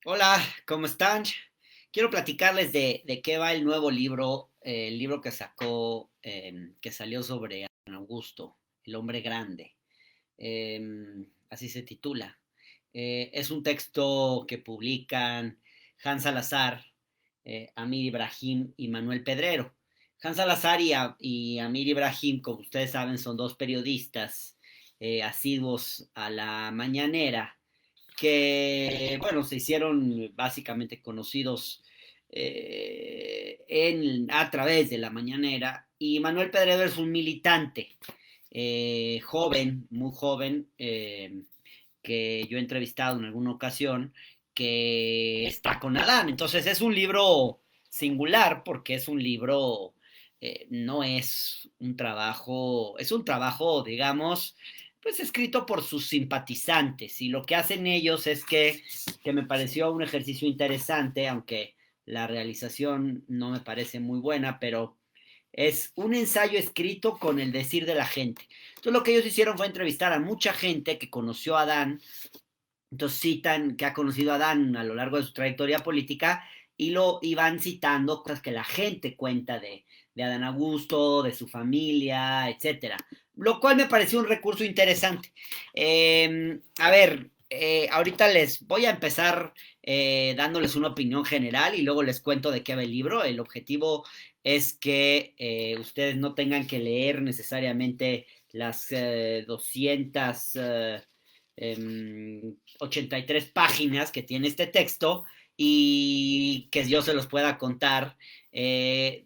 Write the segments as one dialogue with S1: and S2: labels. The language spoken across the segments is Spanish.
S1: Hola, ¿cómo están? Quiero platicarles de qué va el nuevo libro, el libro que sacó, que salió sobre Adán Augusto, el hombre grande. Así se titula. Es un texto que publican Hans Salazar, Amir Ibrahim y Manuel Pedrero. Hans Salazar y Amir Ibrahim, como ustedes saben, son dos periodistas asiduos a la mañanera que, bueno, se hicieron básicamente conocidos a través de la mañanera. Y Manuel Pedrero es un militante joven, muy joven, que yo he entrevistado en alguna ocasión, que está con Adán. Entonces es un libro singular porque es un libro, no es un trabajo, digamos, pues escrito por sus simpatizantes y lo que hacen ellos es que me pareció un ejercicio interesante, aunque la realización no me parece muy buena, pero es un ensayo escrito con el decir de la gente. Entonces lo que ellos hicieron fue entrevistar a mucha gente que conoció a Adán, entonces citan que ha conocido a Adán a lo largo de su trayectoria política y van citando cosas que la gente cuenta de Adán Augusto, de su familia, etcétera. Lo cual me pareció un recurso interesante. A ver, ahorita les voy a empezar dándoles una opinión general y luego les cuento de qué va el libro. El objetivo es que ustedes no tengan que leer necesariamente las 200 83 páginas que tiene este texto y que yo se los pueda contar de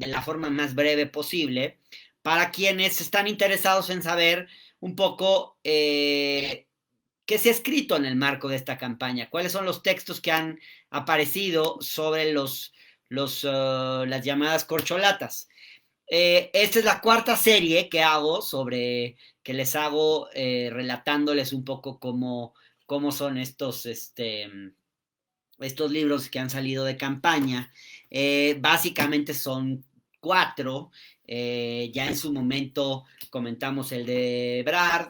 S1: la forma más breve posible para quienes están interesados en saber un poco qué se ha escrito en el marco de esta campaña, cuáles son los textos que han aparecido sobre las llamadas corcholatas. Esta es la cuarta serie que hago que les hago relatándoles un poco cómo son estos libros que han salido de campaña. Básicamente son cuatro. Ya en su momento comentamos el de Brad,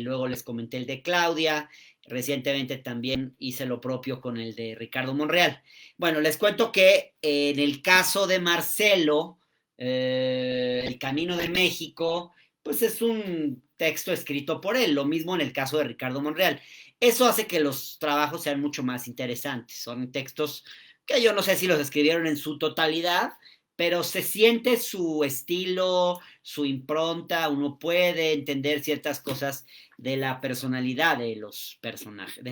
S1: luego les comenté el de Claudia, recientemente también hice lo propio con el de Ricardo Monreal. Bueno, les cuento que en el caso de Marcelo, El Camino de México, pues es un texto escrito por él, lo mismo en el caso de Ricardo Monreal. Eso hace que los trabajos sean mucho más interesantes. Son textos que yo no sé si los escribieron en su totalidad, pero se siente su estilo, su impronta, uno puede entender ciertas cosas de la personalidad de los personajes,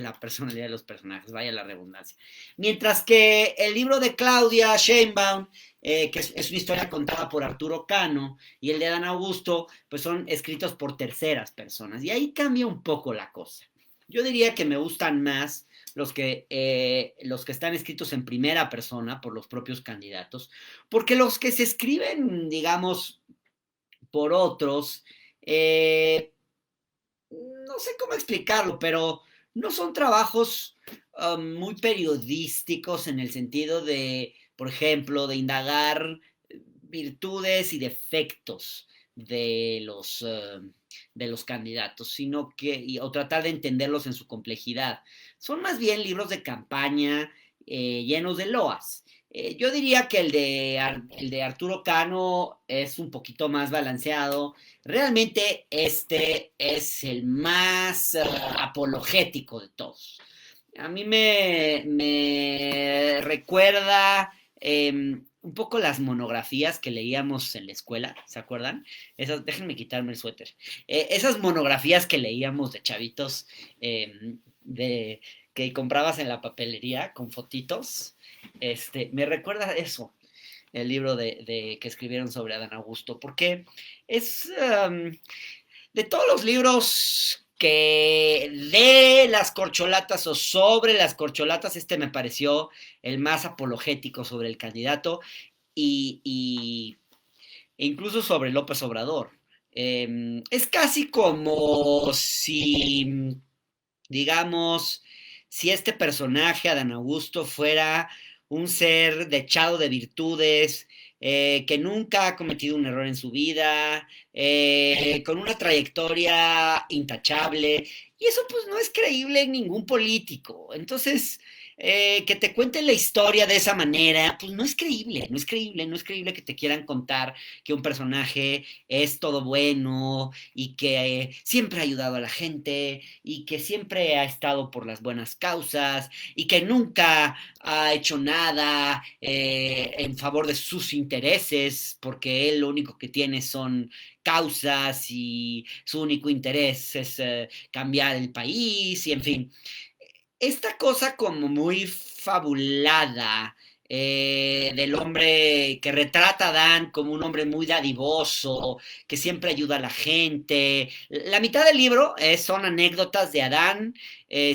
S1: vaya la redundancia. Mientras que el libro de Claudia Sheinbaum, que es una historia contada por Arturo Cano, y el de Dan Augusto, pues son escritos por terceras personas, y ahí cambia un poco la cosa. Yo diría que me gustan más los que están escritos en primera persona por los propios candidatos, porque los que se escriben, digamos, por otros, no sé cómo explicarlo, pero no son trabajos muy periodísticos en el sentido de, por ejemplo, de indagar virtudes y defectos de los candidatos, o tratar de entenderlos en su complejidad. Son más bien libros de campaña llenos de loas. Yo diría que el de Arturo Cano es un poquito más balanceado. Realmente este es el más apologético de todos. A mí me recuerda un poco las monografías que leíamos en la escuela, ¿se acuerdan? Déjenme quitarme el suéter. Esas monografías que leíamos de chavitos, de, que comprabas en la papelería con fotitos, me recuerda eso, el libro que escribieron sobre Adán Augusto, porque es de todos los libros que de las corcholatas o sobre las corcholatas, este me pareció el más apologético sobre el candidato y e incluso sobre López Obrador. Es casi como si, digamos, si este personaje, Adán Augusto, fuera un ser dechado de virtudes, que nunca ha cometido un error en su vida, con una trayectoria intachable Y eso pues no es creíble en ningún político. Entonces, que te cuenten la historia de esa manera, pues no es creíble, no es creíble, no es creíble que te quieran contar que un personaje es todo bueno y que siempre ha ayudado a la gente y que siempre ha estado por las buenas causas y que nunca ha hecho nada en favor de sus intereses, porque él lo único que tiene son causas y su único interés es cambiar el país y en fin. Esta cosa como muy fabulada del hombre que retrata a Dan como un hombre muy dadivoso, que siempre ayuda a la gente. La mitad del libro son anécdotas de Adán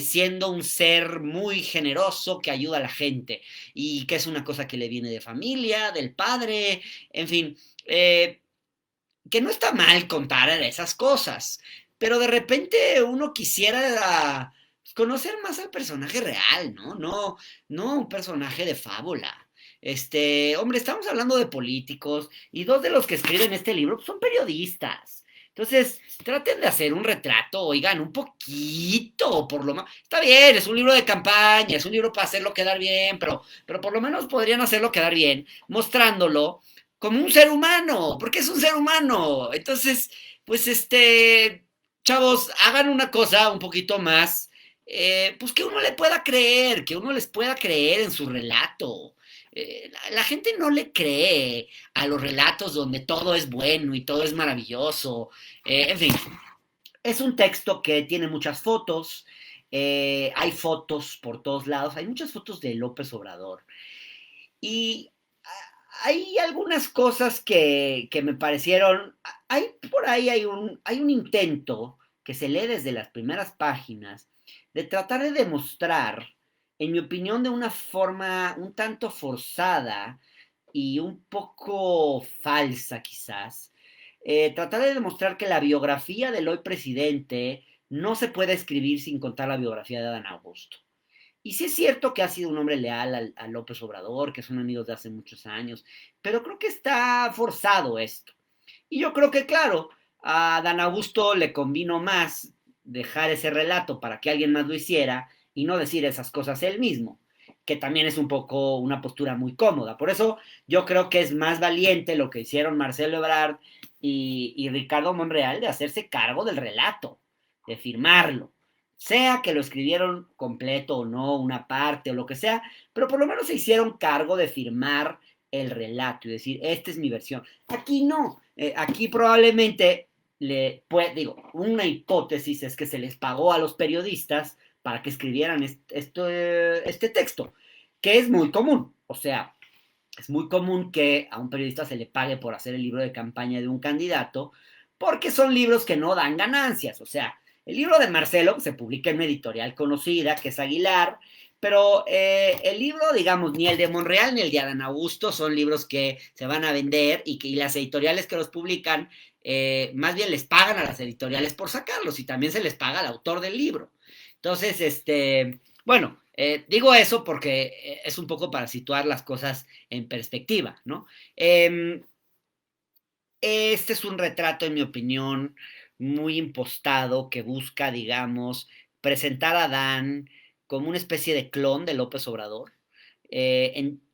S1: siendo un ser muy generoso que ayuda a la gente y que es una cosa que le viene de familia, del padre, en fin. Que no está mal contar esas cosas, pero de repente uno quisiera conocer más al personaje real, ¿no? No un personaje de fábula. Hombre, estamos hablando de políticos y dos de los que escriben este libro son periodistas. Entonces, traten de hacer un retrato, oigan, un poquito, por lo menos. Está bien, es un libro de campaña, es un libro para hacerlo quedar bien, pero por lo menos podrían hacerlo quedar bien, mostrándolo como un ser humano, porque es un ser humano. Entonces, pues chavos, hagan una cosa un poquito más, pues que uno le pueda creer, que uno les pueda creer en su relato. La gente no le cree a los relatos donde todo es bueno y todo es maravilloso. En fin, es un texto que tiene muchas fotos, hay fotos por todos lados, hay muchas fotos de López Obrador. Y hay algunas cosas que me parecieron, hay por ahí hay un intento que se lee desde las primeras páginas de tratar de demostrar, en mi opinión, de una forma un tanto forzada y un poco falsa quizás, tratar de demostrar que la biografía del hoy presidente no se puede escribir sin contar la biografía de Adán Augusto. Y sí es cierto que ha sido un hombre leal a López Obrador, que son amigos de hace muchos años, pero creo que está forzado esto. Y yo creo que, claro, a Dan Augusto le convino más dejar ese relato para que alguien más lo hiciera y no decir esas cosas él mismo, que también es un poco una postura muy cómoda. Por eso yo creo que es más valiente lo que hicieron Marcelo Ebrard y Ricardo Monreal de hacerse cargo del relato, de firmarlo. Sea que lo escribieron completo o no, una parte o lo que sea, pero por lo menos se hicieron cargo de firmar el relato y decir, esta es mi versión. Aquí no, aquí probablemente digo, una hipótesis es que se les pagó a los periodistas para que escribieran este texto, que es muy común. O sea, es muy común que a un periodista se le pague por hacer el libro de campaña de un candidato, porque son libros que no dan ganancias. O sea, el libro de Marcelo se publica en una editorial conocida, que es Aguilar, pero el libro, digamos, ni el de Monreal ni el de Adán Augusto son libros que se van a vender y las editoriales que los publican más bien les pagan a las editoriales por sacarlos y también se les paga al autor del libro. Entonces, bueno, digo eso porque es un poco para situar las cosas en perspectiva, ¿no? Este es un retrato, en mi opinión, muy impostado que busca, digamos, presentar a Dan como una especie de clon de López Obrador,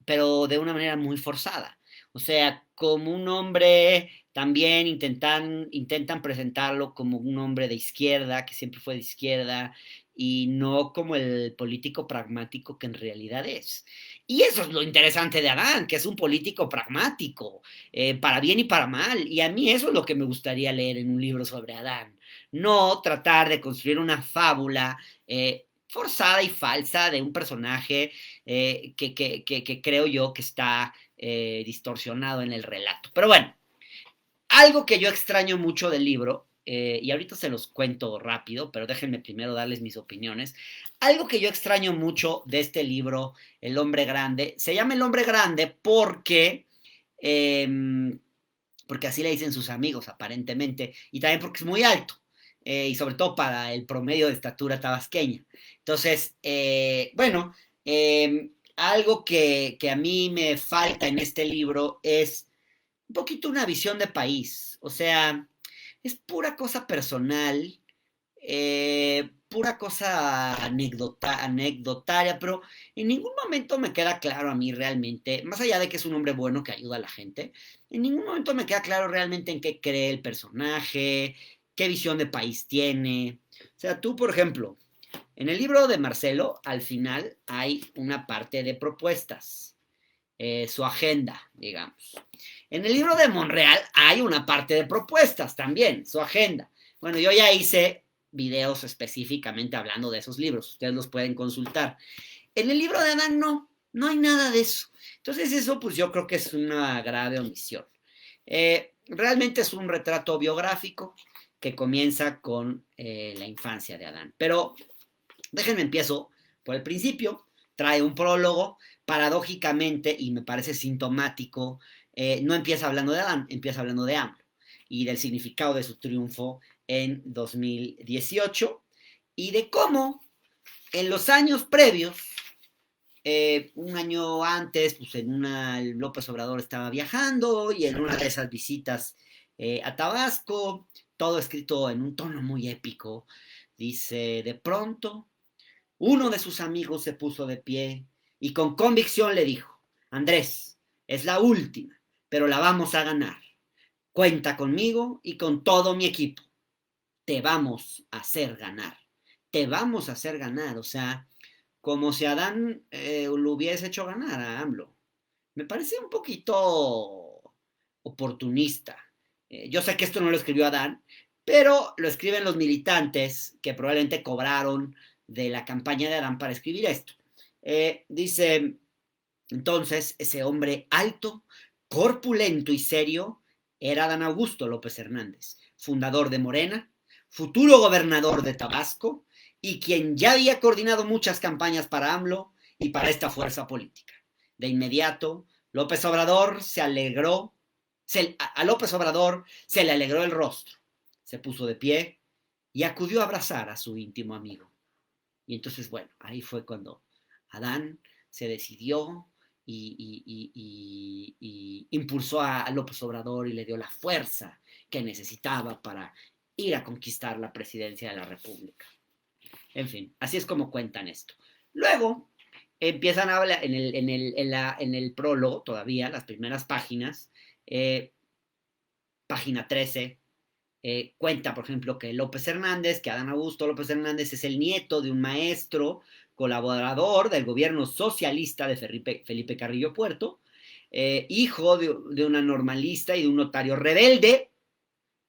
S1: pero de una manera muy forzada. O sea, como un hombre, también intentan presentarlo como un hombre de izquierda, que siempre fue de izquierda, y no como el político pragmático que en realidad es. Y eso es lo interesante de Adán, que es un político pragmático, para bien y para mal. Y a mí eso es lo que me gustaría leer en un libro sobre Adán. No tratar de construir una fábula forzada y falsa de un personaje que creo yo que está distorsionado en el relato. Pero bueno, algo que yo extraño mucho del libro, y ahorita se los cuento rápido, pero déjenme primero darles mis opiniones. Algo que yo extraño mucho de este libro, El Hombre Grande, se llama El Hombre Grande porque así le dicen sus amigos, aparentemente, y también porque es muy alto, y sobre todo para el promedio de estatura tabasqueña. Entonces, bueno, algo que a mí me falta en este libro es un poquito una visión de país, o sea, es pura cosa personal, pura cosa anecdotaria, pero en ningún momento me queda claro a mí realmente, más allá de que es un hombre bueno que ayuda a la gente, en ningún momento me queda claro realmente en qué cree el personaje, qué visión de país tiene. O sea, tú, por ejemplo, en el libro de Marcelo, al final hay una parte de propuestas, su agenda, digamos. En el libro de Monreal hay una parte de propuestas también, su agenda. Bueno, yo ya hice videos específicamente hablando de esos libros, ustedes los pueden consultar. En el libro de Adán no hay nada de eso. Entonces eso pues yo creo que es una grave omisión. Realmente es un retrato biográfico que comienza con la infancia de Adán. Pero déjenme empiezo por el principio, trae un prólogo, paradójicamente, y me parece sintomático, no empieza hablando de Adán, empieza hablando de AMLO y del significado de su triunfo en 2018 y de cómo en los años previos, un año antes, pues en una, López Obrador estaba viajando y en una de esas visitas a Tabasco, todo escrito en un tono muy épico, dice, de pronto uno de sus amigos se puso de pie y con convicción le dijo, Andrés, es la última, pero la vamos a ganar. Cuenta conmigo y con todo mi equipo. Te vamos a hacer ganar. Te vamos a hacer ganar. O sea, como si Adán lo hubiese hecho ganar a AMLO. Me parece un poquito oportunista. Yo sé que esto no lo escribió Adán, pero lo escriben los militantes que probablemente cobraron de la campaña de Adán para escribir esto. Dice, entonces, ese hombre alto, corpulento y serio era Adán Augusto López Hernández, fundador de Morena, futuro gobernador de Tabasco y quien ya había coordinado muchas campañas para AMLO y para esta fuerza política. De inmediato, López Obrador se alegró, a López Obrador se le alegró el rostro, se puso de pie y acudió a abrazar a su íntimo amigo. Y entonces, bueno, ahí fue cuando Adán se decidió y impulsó a López Obrador y le dio la fuerza que necesitaba para ir a conquistar la presidencia de la República. En fin, así es como cuentan esto. Luego empiezan a hablar en el prólogo, todavía, las primeras páginas, página 13, cuenta, por ejemplo, que López Hernández, que Adán Augusto López Hernández es el nieto de un maestro colaborador del gobierno socialista de Felipe Carrillo Puerto, hijo de una normalista y de un notario rebelde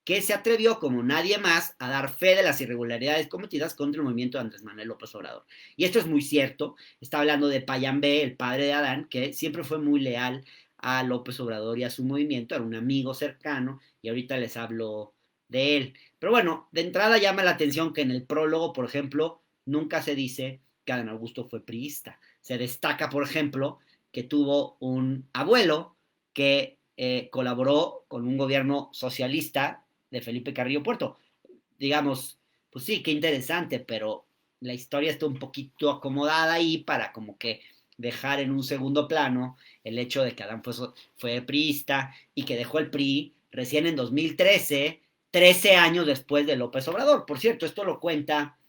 S1: que se atrevió como nadie más a dar fe de las irregularidades cometidas contra el movimiento de Andrés Manuel López Obrador. Y esto es muy cierto, está hablando de Payambé, el padre de Adán, que siempre fue muy leal a López Obrador y a su movimiento, era un amigo cercano, y ahorita les hablo de él. Pero bueno, de entrada llama la atención que en el prólogo, por ejemplo, nunca se dice que Adán Augusto fue priista. Se destaca, por ejemplo, que tuvo un abuelo que colaboró con un gobierno socialista de Felipe Carrillo Puerto. Digamos, pues sí, qué interesante, pero la historia está un poquito acomodada ahí para como que dejar en un segundo plano el hecho de que Adán fue priista y que dejó el PRI recién en 2013, 13 años después de López Obrador. Por cierto, esto lo cuenta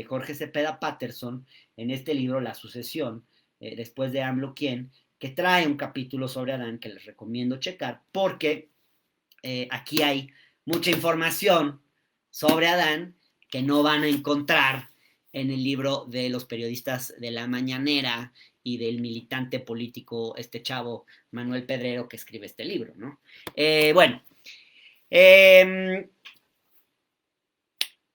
S1: Jorge Cepeda Patterson en este libro La Sucesión, después de AMLO quien, que trae un capítulo sobre Adán que les recomiendo checar porque aquí hay mucha información sobre Adán que no van a encontrar en el libro de los periodistas de La Mañanera y del militante político, este chavo Manuel Pedrero, que escribe este libro, ¿no? Bueno,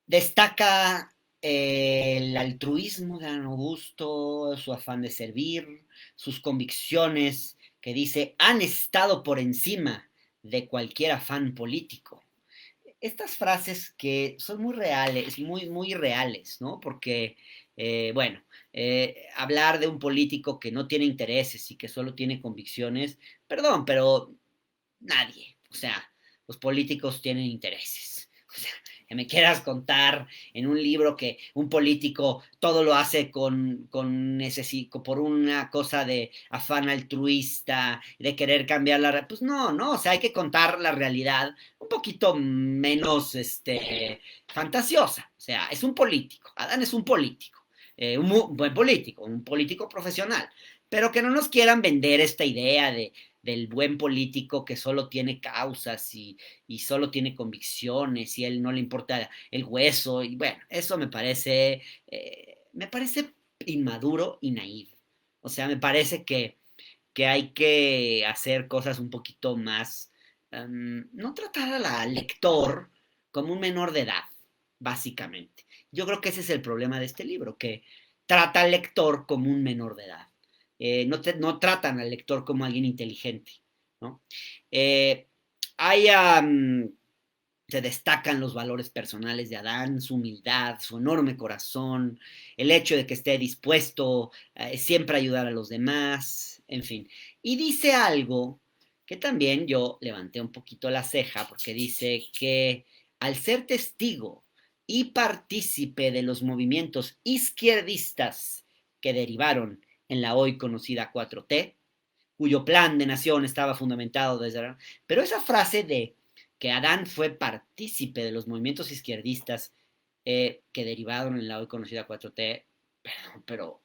S1: destaca el altruismo de Adán Augusto, su afán de servir, sus convicciones, que dice, han estado por encima de cualquier afán político. Estas frases que son muy reales, muy reales, ¿no? Porque, bueno, hablar de un político que no tiene intereses y que solo tiene convicciones, perdón, pero nadie, o sea, los políticos tienen intereses. O sea, que me quieras contar en un libro que un político todo lo hace por una cosa de afán altruista, de querer cambiar pues no, o sea, hay que contar la realidad un poquito menos fantasiosa. O sea, es un político. Adán es un político. Un buen político, un político profesional. Pero que no nos quieran vender esta idea del buen político que solo tiene causas y solo tiene convicciones y él no le importa el hueso. Y bueno, eso me parece inmaduro y naive. O sea, me parece que hay que hacer cosas un poquito más, no tratar al lector como un menor de edad, básicamente. Yo creo que ese es el problema de este libro, que trata al lector como un menor de edad. No tratan al lector como alguien inteligente, ¿no? Eh, hay, se destacan los valores personales de Adán, su humildad, su enorme corazón, el hecho de que esté dispuesto siempre a ayudar a los demás, en fin. Y dice algo que también yo levanté un poquito la ceja, porque dice que al ser testigo y partícipe de los movimientos izquierdistas que derivaron en la hoy conocida 4T, cuyo plan de nación estaba fundamentado desde... Pero esa frase de que Adán fue partícipe de los movimientos izquierdistas que derivaron en la hoy conocida 4T, pero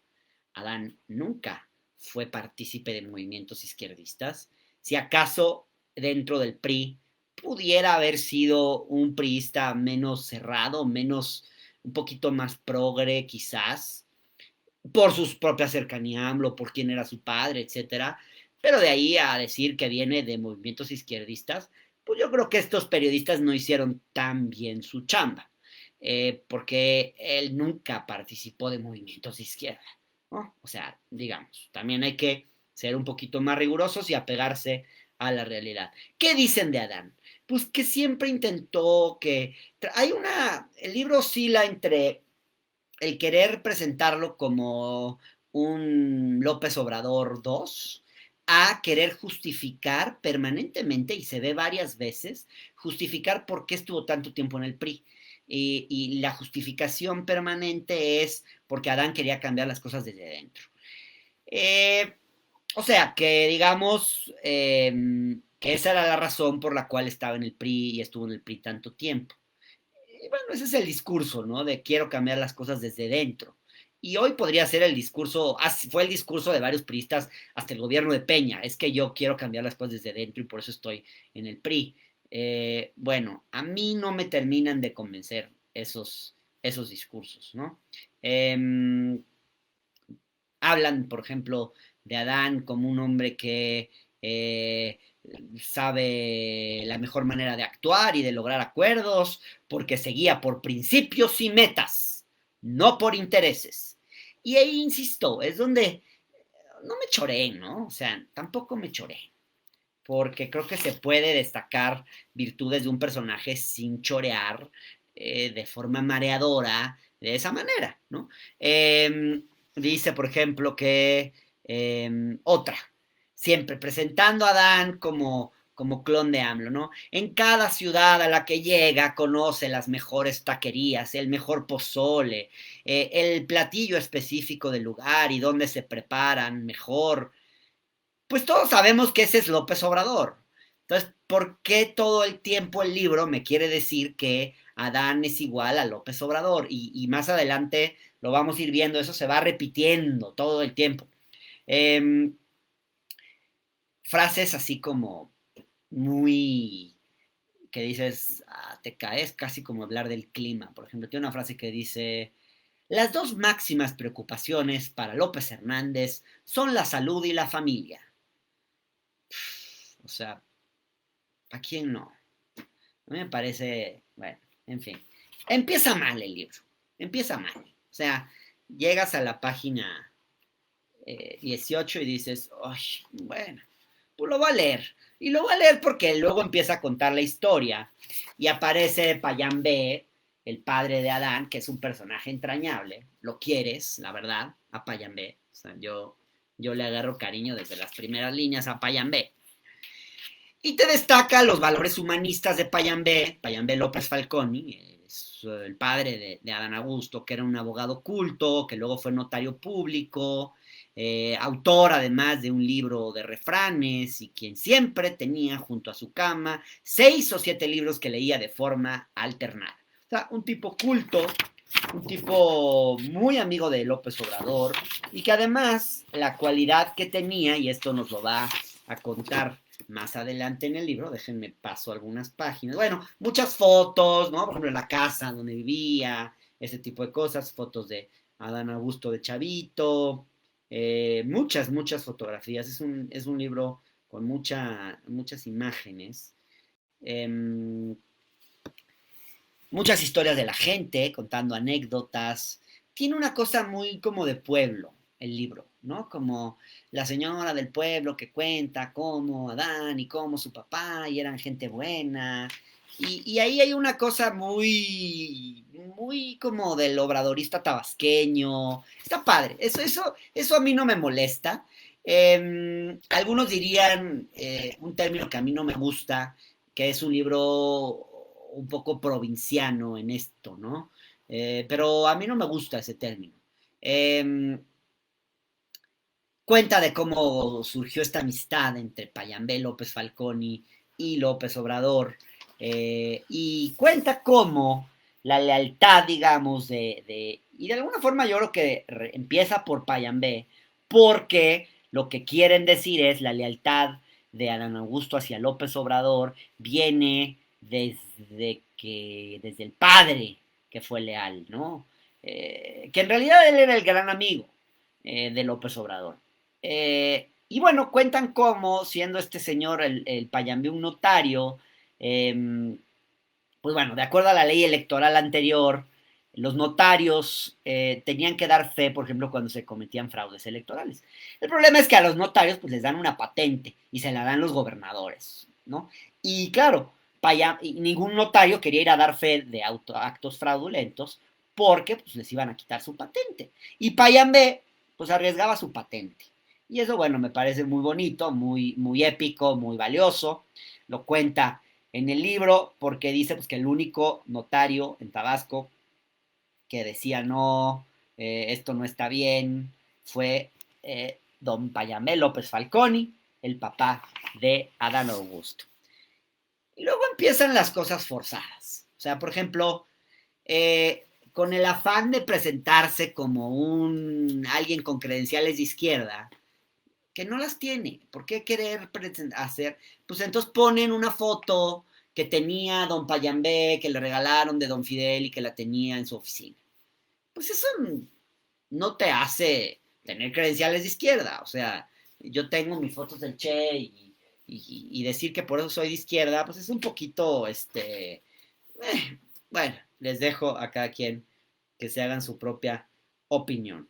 S1: Adán nunca fue partícipe de movimientos izquierdistas. Si acaso dentro del PRI pudiera haber sido un priista menos cerrado, un poquito más progre quizás, por su propia cercanía a AMLO, por quién era su padre, etcétera. Pero de ahí a decir que viene de movimientos izquierdistas, pues yo creo que estos periodistas no hicieron tan bien su chamba, porque él nunca participó de movimientos de izquierda, ¿no? O sea, digamos, también hay que ser un poquito más rigurosos y apegarse a la realidad. ¿Qué dicen de Adán? Pues que siempre intentó que... El libro oscila entre el querer presentarlo como un López Obrador 2 a querer justificar permanentemente, y se ve varias veces, justificar por qué estuvo tanto tiempo en el PRI. Y la justificación permanente es porque Adán quería cambiar las cosas desde dentro. Eh, o sea, que digamos que esa era la razón por la cual estaba en el PRI y estuvo en el PRI tanto tiempo. Y bueno, ese es el discurso, ¿no? De quiero cambiar las cosas desde dentro. Y hoy podría ser el discurso, fue el discurso de varios priistas hasta el gobierno de Peña, es que yo quiero cambiar las cosas desde dentro y por eso estoy en el PRI. Bueno, a mí no me terminan de convencer esos discursos, ¿no? Hablan, por ejemplo, de Adán como un hombre que sabe la mejor manera de actuar y de lograr acuerdos, porque se guía por principios y metas, no por intereses. Y ahí insisto, es donde no me choré, ¿no? O sea, tampoco me choré, porque creo que se puede destacar virtudes de un personaje sin chorear de forma mareadora de esa manera, ¿no? Dice, por ejemplo, que otra, siempre presentando a Dan como clon de AMLO, ¿no? En cada ciudad a la que llega conoce las mejores taquerías, el mejor pozole, el platillo específico del lugar y dónde se preparan mejor. Pues todos sabemos que ese es López Obrador. Entonces, ¿por qué todo el tiempo el libro me quiere decir que Adán es igual a López Obrador? Y más adelante lo vamos a ir viendo, eso se va repitiendo todo el tiempo. Frases así como muy que dices, te caes, casi como hablar del clima. Por ejemplo, tiene una frase que dice, las dos máximas preocupaciones para López Hernández son la salud y la familia. O sea, ¿a quién no? A mí me parece, bueno, en fin. Empieza mal el libro, empieza mal. O sea, llegas a la página 18 y dices, ay, bueno, pues lo voy a leer. Y lo voy a leer porque luego empieza a contar la historia y aparece Payambé, el padre de Adán, que es un personaje entrañable. Lo quieres, la verdad, a Payambé. O sea, yo le agarro cariño desde las primeras líneas a Payambé. Y te destaca los valores humanistas de Payambé López Falconi, es el padre de Adán Augusto, que era un abogado culto, que luego fue notario público, autor además de un libro de refranes y quien siempre tenía junto a su cama 6 o 7 libros que leía de forma alternada. O sea, un tipo culto, un tipo muy amigo de López Obrador y que además la cualidad que tenía, y esto nos lo va a contar más adelante en el libro, déjenme paso algunas páginas, bueno, muchas fotos, ¿no? Por ejemplo, la casa donde vivía, ese tipo de cosas, fotos de Adán Augusto de chavito, muchas fotografías, es un libro con muchas imágenes, eh, muchas historias de la gente, contando anécdotas. Tiene una cosa muy como de pueblo, el libro, ¿no? Como la señora del pueblo que cuenta cómo Adán y cómo su papá y eran gente buena. Y ahí hay una cosa muy como del obradorista tabasqueño. Está padre. Eso a mí no me molesta. Algunos dirían un término que a mí no me gusta, que es un libro un poco provinciano en esto, ¿no? Pero a mí no me gusta ese término. Eh, Cuenta de cómo surgió esta amistad entre Payambé López Falconi y López Obrador, y cuenta cómo la lealtad, digamos, y de alguna forma yo creo que empieza por Payambé, porque lo que quieren decir es la lealtad de Adán Augusto hacia López Obrador viene desde el padre que fue leal, ¿no? Que en realidad él era el gran amigo de López Obrador. Y bueno, cuentan cómo, siendo este señor el Payambé un notario, pues bueno, de acuerdo a la ley electoral anterior, los notarios tenían que dar fe, por ejemplo, cuando se cometían fraudes electorales. El problema es que a los notarios pues les dan una patente y se la dan los gobernadores, ¿no? Y claro, ningún notario quería ir a dar fe de actos fraudulentos porque pues, les iban a quitar su patente. Y Payambé pues arriesgaba su patente. Y eso, bueno, me parece muy bonito, muy épico, muy valioso. Lo cuenta en el libro porque dice pues, que el único notario en Tabasco que decía no, esto no está bien, fue don Payamé López Falconi, el papá de Adán Augusto. Y luego empiezan las cosas forzadas. O sea, por ejemplo, con el afán de presentarse como alguien con credenciales de izquierda, que no las tiene. ¿Por qué querer hacer? Pues entonces ponen una foto que tenía don Payambé, que le regalaron de don Fidel y que la tenía en su oficina. Pues eso no te hace tener credenciales de izquierda. O sea, yo tengo mis fotos del Che y decir que por eso soy de izquierda, pues es un poquito, bueno, les dejo a cada quien que se hagan su propia opinión.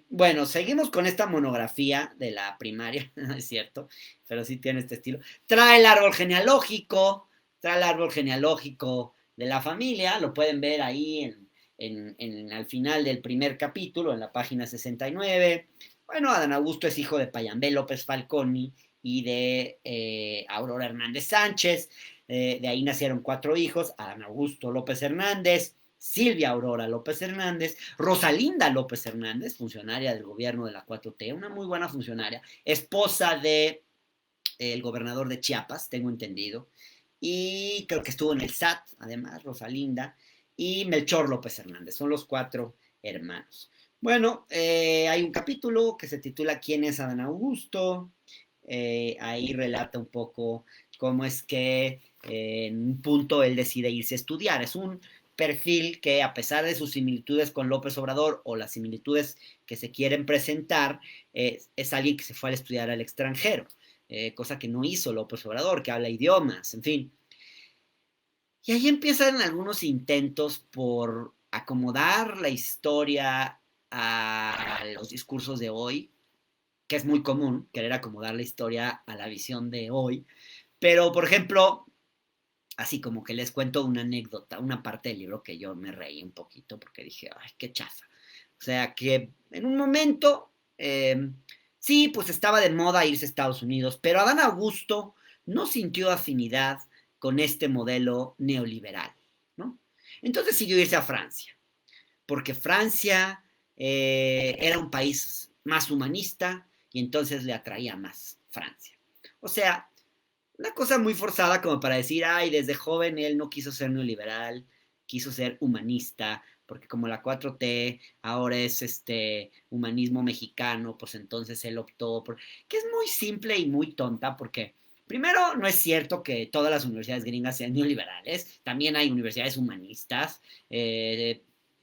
S1: Bueno, seguimos con esta monografía de la primaria, no es cierto, pero sí tiene este estilo. Trae el árbol genealógico de la familia, lo pueden ver ahí al final del primer capítulo, en la página 69. Bueno, Adán Augusto es hijo de Payambé López Falconi y de Aurora Hernández Sánchez. De ahí nacieron 4 hijos: Adán Augusto López Hernández, Silvia Aurora López Hernández, Rosalinda López Hernández, funcionaria del gobierno de la 4T, una muy buena funcionaria, esposa de el gobernador de Chiapas, tengo entendido, y creo que estuvo en el SAT, además, Rosalinda, y Melchor López Hernández, son los 4 hermanos. Bueno, hay un capítulo que se titula ¿Quién es Adán Augusto? Ahí relata un poco cómo es que en un punto él decide irse a estudiar. Es un perfil que, a pesar de sus similitudes con López Obrador o las similitudes que se quieren presentar, es alguien que se fue a estudiar al extranjero, cosa que no hizo López Obrador, que habla idiomas, en fin. Y ahí empiezan algunos intentos por acomodar la historia a los discursos de hoy, que es muy común querer acomodar la historia a la visión de hoy. Pero, por ejemplo, así como que les cuento una anécdota, una parte del libro que yo me reí un poquito porque dije, ay, qué chafa. O sea, que en un momento, sí, pues estaba de moda irse a Estados Unidos, pero Adán Augusto no sintió afinidad con este modelo neoliberal, ¿no? Entonces siguió irse a Francia, porque Francia era un país más humanista, y entonces le atraía más Francia. O sea, una cosa muy forzada como para decir, ay, desde joven él no quiso ser neoliberal, quiso ser humanista, porque como la 4T ahora es humanismo mexicano, pues entonces él optó por... que es muy simple y muy tonta, porque primero no es cierto que todas las universidades gringas sean neoliberales, también hay universidades humanistas,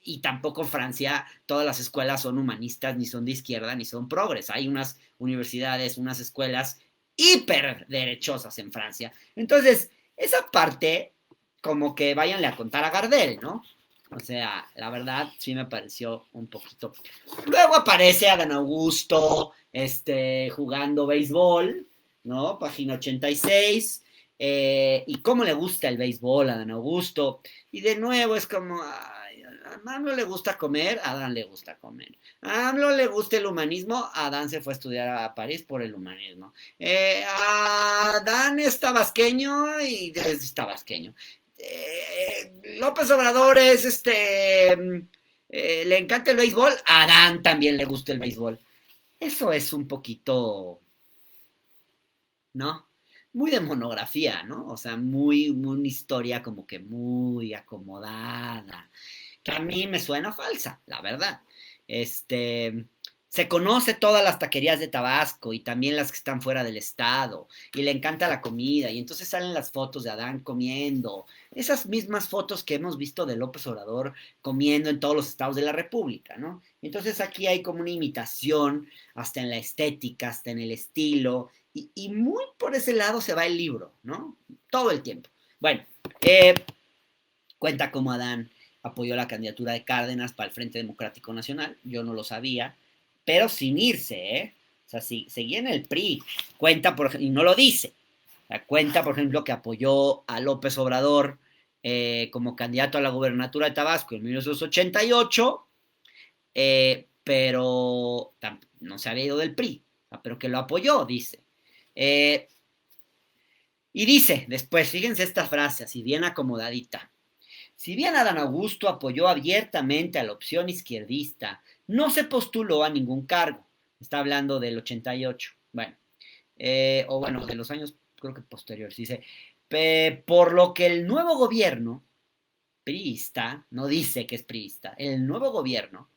S1: y tampoco Francia, todas las escuelas son humanistas, ni son de izquierda, ni son progres. Hay unas universidades, unas escuelas hiper derechosas en Francia. Entonces, esa parte, como que váyanle a contar a Gardel, ¿no? O sea, la verdad sí me pareció un poquito. Luego aparece Adán Augusto, jugando béisbol, ¿no? Página 86. Y cómo le gusta el béisbol a Adán Augusto. Y de nuevo es como, ay, a AMLO le gusta comer, a Adán le gusta comer. A AMLO le gusta el humanismo, Adán se fue a estudiar a París por el humanismo. Adán es tabasqueño y es tabasqueño. López Obrador es le encanta el béisbol, a Adán también le gusta el béisbol. Eso es un poquito, ¿no? Muy de monografía, ¿no? O sea, muy una historia como que muy acomodada, que a mí me suena falsa, la verdad. Este, Se conoce todas las taquerías de Tabasco y también las que están fuera del estado, y le encanta la comida, y entonces salen las fotos de Adán comiendo, esas mismas fotos que hemos visto de López Obrador comiendo en todos los estados de la República, ¿no? Entonces aquí hay como una imitación, hasta en la estética, hasta en el estilo, y muy por ese lado se va el libro, ¿no? Todo el tiempo. Bueno, cuenta cómo Adán apoyó la candidatura de Cárdenas para el Frente Democrático Nacional, yo no lo sabía, pero sin irse, ¿eh? O sea, si seguía en el PRI, cuenta, y no lo dice, cuenta, por ejemplo, que apoyó a López Obrador como candidato a la gubernatura de Tabasco en 1988, pero no se había ido del PRI, pero que lo apoyó, dice. Y dice después, fíjense esta frase, así bien acomodadita. Si bien Adán Augusto apoyó abiertamente a la opción izquierdista, no se postuló a ningún cargo. Está hablando del 88. Bueno, o bueno, de los años creo que posteriores. Dice, por lo que el nuevo gobierno priista, no dice que es priista, el nuevo gobierno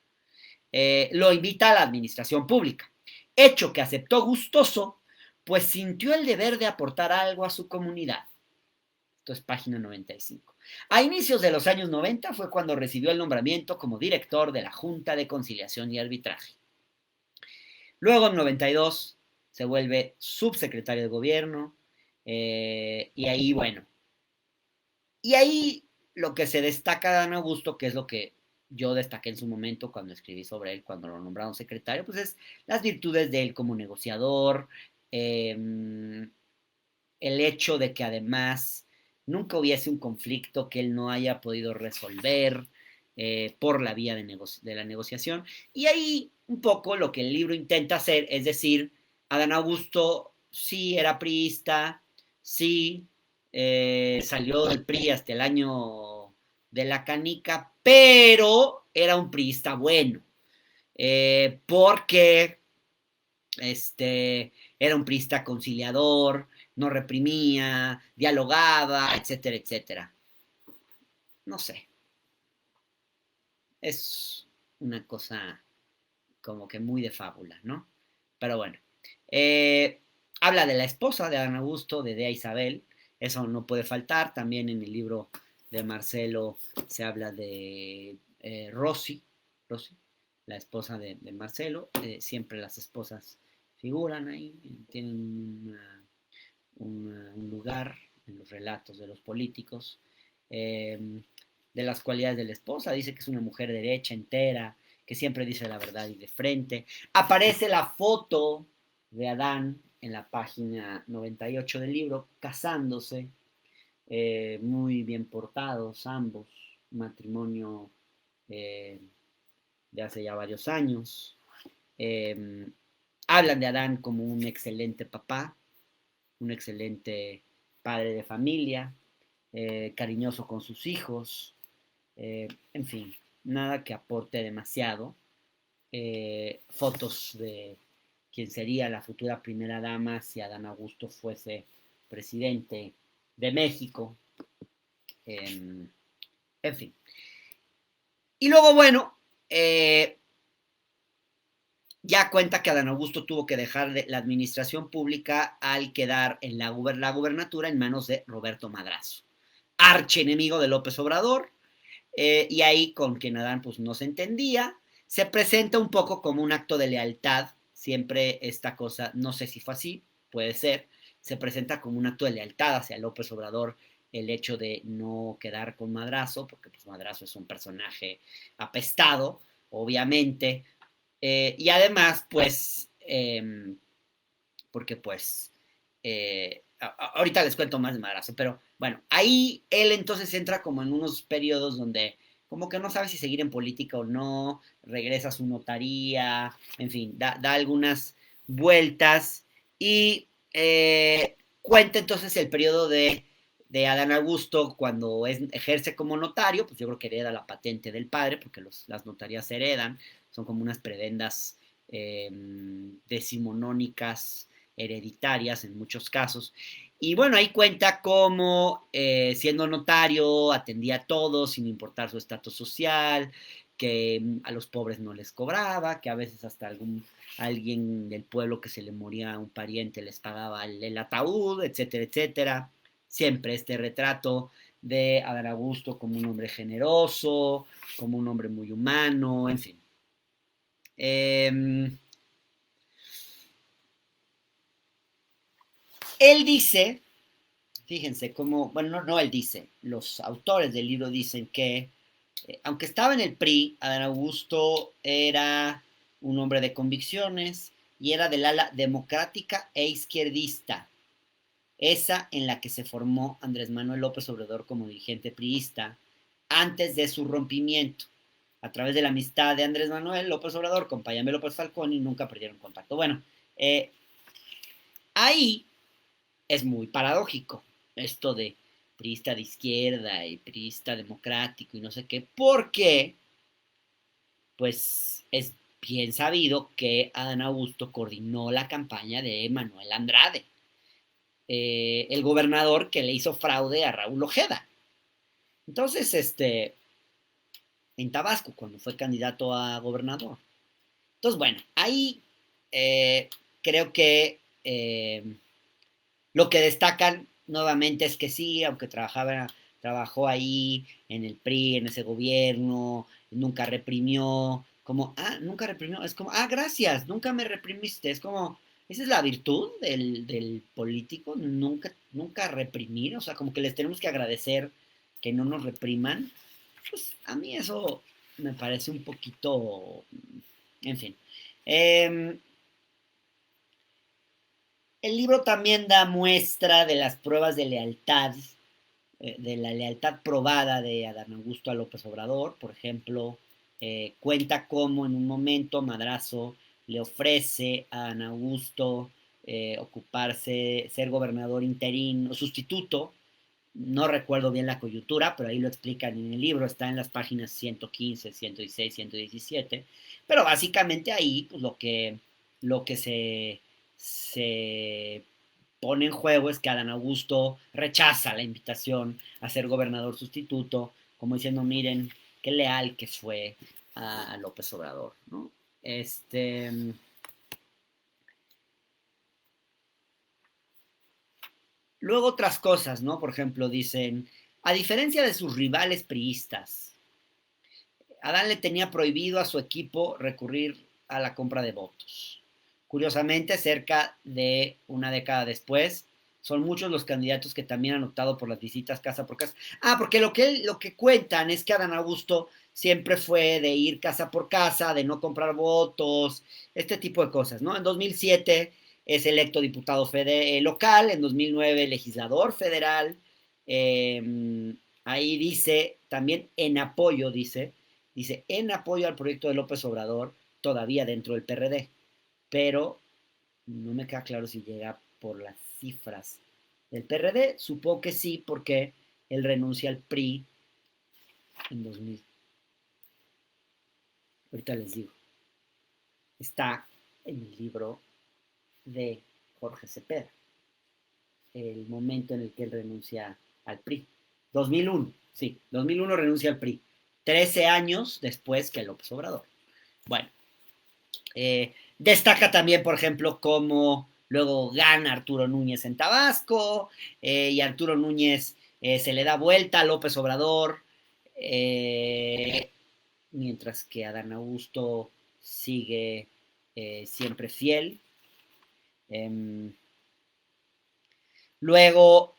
S1: lo invita a la administración pública, hecho que aceptó gustoso, pues sintió el deber de aportar algo a su comunidad. Esto es página 95. A inicios de los años 90 fue cuando recibió el nombramiento como director de la Junta de Conciliación y Arbitraje. Luego en 92 se vuelve subsecretario de gobierno, y ahí, bueno, y ahí lo que se destaca de Adán Augusto, que es lo que yo destaqué en su momento cuando escribí sobre él, cuando lo nombraron secretario, pues es las virtudes de él como negociador, el hecho de que además nunca hubiese un conflicto que él no haya podido resolver por la vía de la negociación. Y ahí un poco lo que el libro intenta hacer es decir, Adán Augusto sí era priista, sí salió del PRI hasta el año de la canica, pero era un priista bueno, porque era un priista conciliador, no reprimía, dialogaba, etcétera, etcétera. No sé, es una cosa como que muy de fábula, ¿no? Pero bueno, eh, habla de la esposa de Adán Augusto, de Dea Isabel, eso no puede faltar, también en el libro de Marcelo se habla de Rosy, la esposa de Marcelo, siempre las esposas figuran ahí, tienen un lugar en los relatos de los políticos, de las cualidades de la esposa. Dice que es una mujer derecha, entera, que siempre dice la verdad y de frente. Aparece la foto de Adán en la página 98 del libro, casándose, muy bien portados ambos, matrimonio de hace ya varios años. Eh, Hablan de Adán como un excelente papá, un excelente padre de familia, cariñoso con sus hijos, en fin, nada que aporte demasiado. fotos de quién sería la futura primera dama si Adán Augusto fuese presidente de México. En fin. Y luego, bueno, ya cuenta que Adán Augusto tuvo que dejar la administración pública al quedar en la gubernatura en manos de Roberto Madrazo, archienemigo de López Obrador, y ahí con quien Adán pues no se entendía. Se presenta un poco como un acto de lealtad, siempre esta cosa, no sé si fue así, puede ser, se presenta como un acto de lealtad hacia López Obrador el hecho de no quedar con Madrazo, porque pues Madrazo es un personaje apestado, obviamente, y además, pues, porque pues, ahorita les cuento más de Madrazo, pero bueno, ahí él entonces entra como en unos periodos donde como que no sabe si seguir en política o no, regresa a su notaría, en fin, da algunas vueltas y cuenta entonces el periodo de Adán Augusto cuando ejerce como notario, pues yo creo que hereda la patente del padre, porque las notarías heredan, son como unas prebendas decimonónicas hereditarias en muchos casos. Y bueno, ahí cuenta cómo siendo notario atendía a todos sin importar su estatus social, que a los pobres no les cobraba, que a veces hasta alguien del pueblo que se le moría a un pariente les pagaba el ataúd, etcétera, etcétera. Siempre este retrato de Adán Augusto como un hombre generoso, como un hombre muy humano, en fin. Él dice, fíjense cómo, bueno, no él dice, los autores del libro dicen que, aunque estaba en el PRI, Adán Augusto era un hombre de convicciones y era del ala democrática e izquierdista, esa en la que se formó Andrés Manuel López Obrador como dirigente priista antes de su rompimiento. A través de la amistad de Andrés Manuel López Obrador con Payame López Falcón y nunca perdieron contacto. Bueno, ahí es muy paradójico esto de priista de izquierda y priista democrático y no sé qué, porque pues es bien sabido que Adán Augusto coordinó la campaña de Manuel Andrade, el gobernador que le hizo fraude a Raúl Ojeda. Entonces, en Tabasco, cuando fue candidato a gobernador. Entonces, bueno, ahí creo que lo que destacan nuevamente es que sí, aunque trabajó ahí en el PRI, en ese gobierno, nunca reprimió, como, nunca reprimió, es como, gracias, nunca me reprimiste, es como, esa es la virtud del político, nunca reprimir, o sea, como que les tenemos que agradecer que no nos repriman, pues a mí eso me parece un poquito, en fin. El libro también da muestra de las pruebas de lealtad, de la lealtad probada de Adán Augusto a López Obrador. Por ejemplo, cuenta cómo en un momento Madrazo le ofrece a Adán Augusto ocuparse, ser gobernador interino, sustituto. No recuerdo bien la coyuntura, pero ahí lo explican en el libro, está en las páginas 115, 116, 117. Pero básicamente ahí pues, lo que se pone en juego es que Adán Augusto rechaza la invitación a ser gobernador sustituto, como diciendo, miren, qué leal que fue a López Obrador, ¿no? Luego otras cosas, ¿no? Por ejemplo, dicen, a diferencia de sus rivales priistas, Adán le tenía prohibido a su equipo recurrir a la compra de votos. Curiosamente, cerca de una década después, son muchos los candidatos que también han optado por las visitas casa por casa. Porque lo que cuentan es que Adán Augusto siempre fue de ir casa por casa, de no comprar votos, este tipo de cosas, ¿no? En 2007 es electo diputado local, en 2009 legislador federal. Ahí dice, también en apoyo, dice, en apoyo al proyecto de López Obrador, todavía dentro del PRD, pero no me queda claro si llega por las cifras del PRD, supongo que sí, porque él renuncia al PRI en 2000. Ahorita les digo. está en el libro de Jorge Cepeda, el momento en el que él renuncia al PRI. 2001, sí, 2001 renuncia al PRI, 13 años después que López Obrador. Bueno, destaca también, por ejemplo, cómo luego gana Arturo Núñez en Tabasco, y Arturo Núñez se le da vuelta a López Obrador, mientras que Adán Augusto sigue siempre fiel. Luego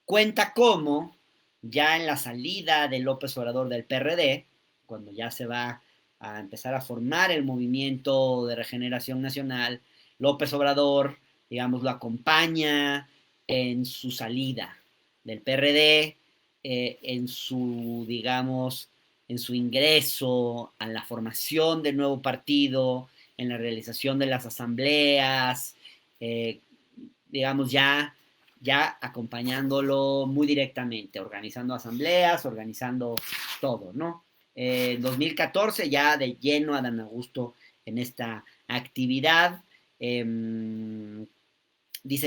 S1: cuenta cómo ya en la salida de López Obrador del PRD, cuando ya se va a empezar a formar el movimiento de regeneración nacional, López Obrador, digamos, lo acompaña en su salida del PRD, en su, digamos, en su ingreso a la formación del nuevo partido, en la realización de las asambleas, digamos, ya acompañándolo muy directamente, organizando asambleas, organizando todo, ¿no? En 2014 ya de lleno Adán Augusto en esta actividad. Dicen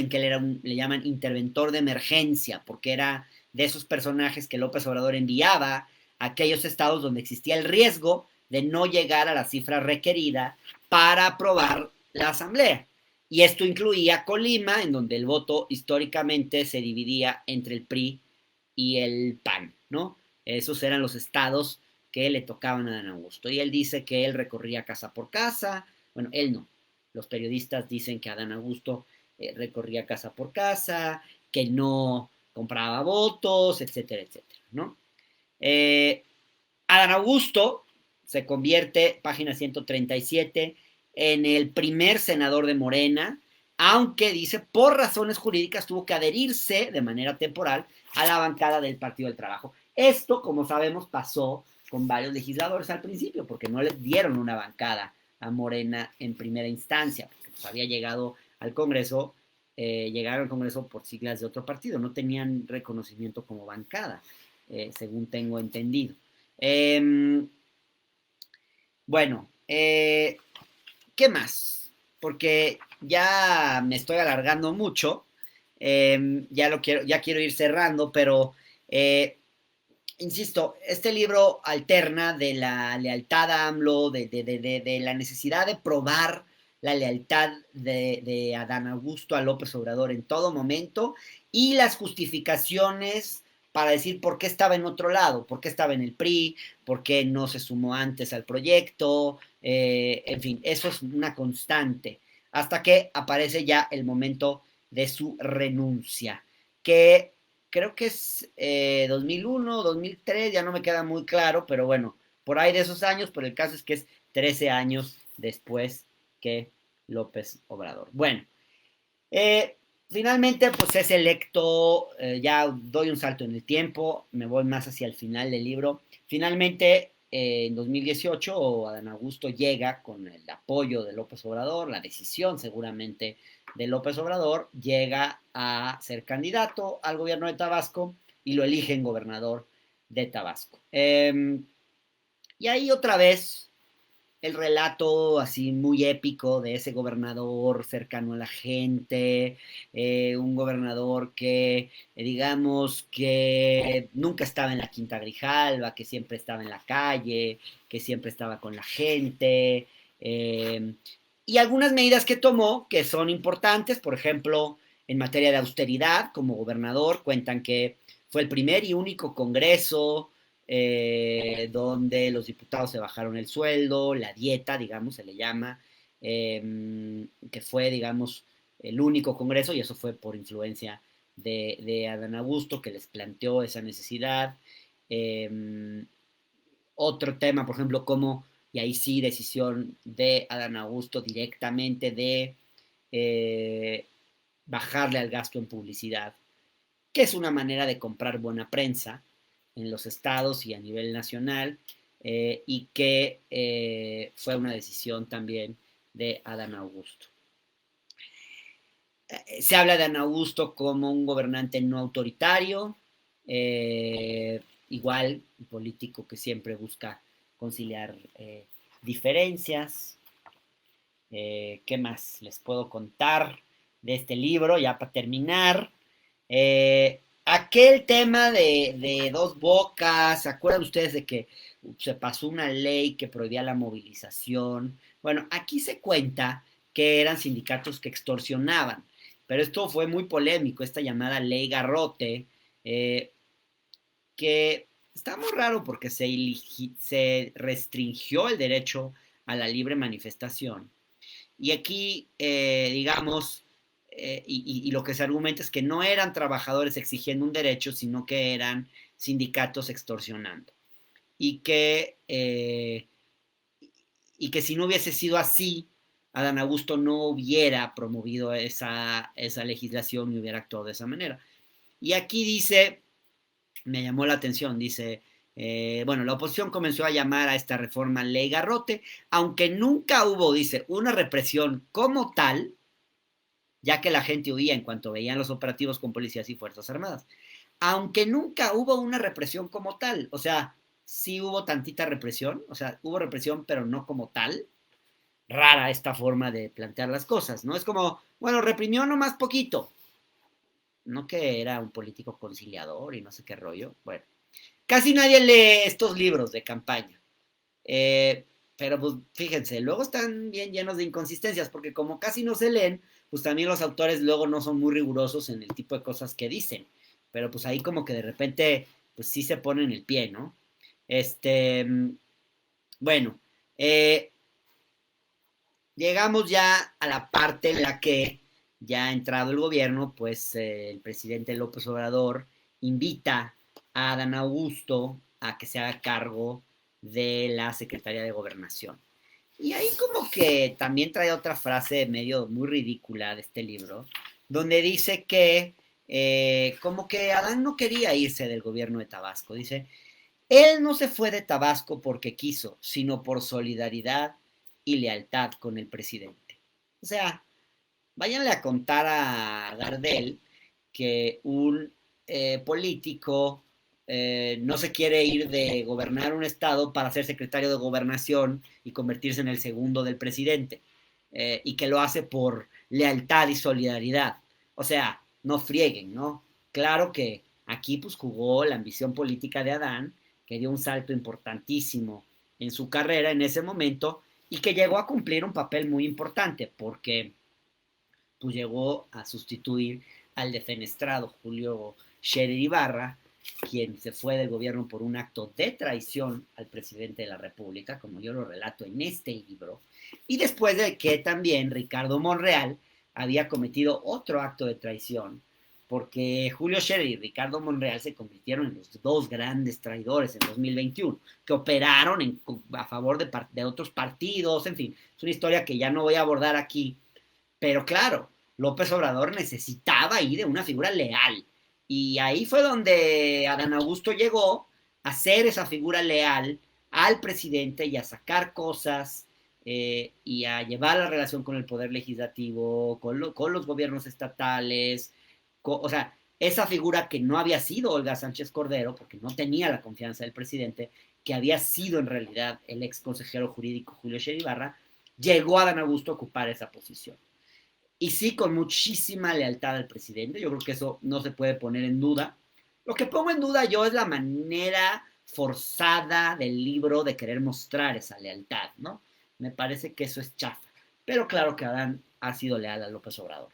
S1: que él era le llaman interventor de emergencia, porque era de esos personajes que López Obrador enviaba a aquellos estados donde existía el riesgo de no llegar a la cifra requerida para aprobar la asamblea. Y esto incluía Colima, en donde el voto históricamente se dividía entre el PRI y el PAN, ¿no? Esos eran los estados que le tocaban a Adán Augusto. Y él dice que él recorría casa por casa. Bueno, él no. Los periodistas dicen que Adán Augusto recorría casa por casa, que no compraba votos, etcétera, etcétera, ¿no? Adán Augusto se convierte, página 137, en el primer senador de Morena, aunque dice, por razones jurídicas tuvo que adherirse de manera temporal a la bancada del Partido del Trabajo. Esto, como sabemos, pasó con varios legisladores al principio, porque no les dieron una bancada a Morena en primera instancia, porque pues había llegado al Congreso, llegaron al Congreso por siglas de otro partido, no tenían reconocimiento como bancada, según tengo entendido. Bueno, ¿qué más? Porque ya me estoy alargando mucho, ya quiero ir cerrando, pero insisto, este libro alterna de la lealtad a AMLO, de la necesidad de probar la lealtad de Adán Augusto a López Obrador en todo momento y las justificaciones para decir por qué estaba en otro lado, por qué estaba en el PRI, por qué no se sumó antes al proyecto, en fin, eso es una constante, hasta que aparece ya el momento de su renuncia, que creo que es 2001, 2003, ya no me queda muy claro, pero bueno, por ahí de esos años, pero el caso es que es 13 años después que López Obrador. Bueno, finalmente pues es electo, ya doy un salto en el tiempo, me voy más hacia el final del libro. Finalmente, en 2018, Adán Augusto llega con el apoyo de López Obrador, la decisión seguramente de López Obrador, llega a ser candidato al gobierno de Tabasco y lo eligen gobernador de Tabasco. Y ahí otra vez el relato así muy épico de ese gobernador cercano a la gente, un gobernador que digamos que nunca estaba en la Quinta Grijalva, que siempre estaba en la calle, que siempre estaba con la gente, y algunas medidas que tomó que son importantes, por ejemplo, en materia de austeridad, como gobernador, cuentan que fue el primer y único congreso donde los diputados se bajaron el sueldo, la dieta, digamos, se le llama, que fue, digamos, el único congreso, y eso fue por influencia de Adán Augusto, que les planteó esa necesidad. Otro tema, por ejemplo, como, y ahí sí, decisión de Adán Augusto directamente de bajarle al gasto en publicidad, que es una manera de comprar buena prensa en los estados y a nivel nacional, y que fue una decisión también de Adán Augusto. Se habla de Adán Augusto como un gobernante no autoritario, igual un político que siempre busca conciliar diferencias. ¿Qué más les puedo contar de este libro? Ya para terminar. Aquel tema de Dos Bocas, ¿se acuerdan ustedes de que se pasó una ley que prohibía la movilización? Bueno, aquí se cuenta que eran sindicatos que extorsionaban, pero esto fue muy polémico, esta llamada ley Garrote, eh, que está muy raro porque se restringió el derecho a la libre manifestación. Y aquí, digamos, y lo que se argumenta es que no eran trabajadores exigiendo un derecho, sino que eran sindicatos extorsionando. Y y que si no hubiese sido así, Adán Augusto no hubiera promovido esa legislación y hubiera actuado de esa manera. Y aquí dice, me llamó la atención, dice, bueno, la oposición comenzó a llamar a esta reforma ley Garrote, aunque nunca hubo, dice, una represión como tal, ya que la gente huía en cuanto veían los operativos con policías y fuerzas armadas. Aunque nunca hubo una represión como tal, o sea, sí hubo tantita represión, o sea, hubo represión, pero no como tal. Rara esta forma de plantear las cosas, ¿no? Es como, bueno, reprimió nomás poquito, no que era un político conciliador y no sé qué rollo. Bueno, casi nadie lee estos libros de campaña. Eh, pero pues fíjense, luego están bien llenos de inconsistencias, porque como casi no se leen, pues también los autores luego no son muy rigurosos en el tipo de cosas que dicen. Pero pues ahí como que de repente, pues sí se ponen el pie, ¿no? Este, bueno, eh, llegamos ya a la parte en la que ya ha entrado el gobierno, pues el presidente López Obrador invita a Adán Augusto a que se haga cargo de la Secretaría de Gobernación. Y ahí como que también trae otra frase medio muy ridícula de este libro, donde dice que como que Adán no quería irse del gobierno de Tabasco. Dice, él no se fue de Tabasco porque quiso, sino por solidaridad y lealtad con el presidente. O sea, váyanle a contar a Gardel que un político no se quiere ir de gobernar un estado para ser secretario de gobernación y convertirse en el segundo del presidente, y que lo hace por lealtad y solidaridad. O sea, no frieguen, ¿no? Claro que aquí pues jugó la ambición política de Adán, que dio un salto importantísimo en su carrera en ese momento y que llegó a cumplir un papel muy importante porque pues llegó a sustituir al defenestrado Julio Scherer Ibarra, quien se fue del gobierno por un acto de traición al presidente de la República, como yo lo relato en este libro, y después de que también Ricardo Monreal había cometido otro acto de traición, porque Julio Scherer y Ricardo Monreal se convirtieron en los dos grandes traidores en 2021, que operaron a favor de otros partidos, en fin, es una historia que ya no voy a abordar aquí, pero claro, López Obrador necesitaba ahí de una figura leal. Y ahí fue donde Adán Augusto llegó a ser esa figura leal al presidente y a sacar cosas y a llevar la relación con el poder legislativo, con los gobiernos estatales. O sea, esa figura que no había sido Olga Sánchez Cordero, porque no tenía la confianza del presidente, que había sido en realidad el ex consejero jurídico Julio Scherer llegó a Adán Augusto a ocupar esa posición. Y sí, con muchísima lealtad al presidente. Yo creo que eso no se puede poner en duda. Lo que pongo en duda yo es la manera forzada del libro de querer mostrar esa lealtad, ¿no? Me parece que eso es chafa. Pero claro que Adán ha sido leal a López Obrador.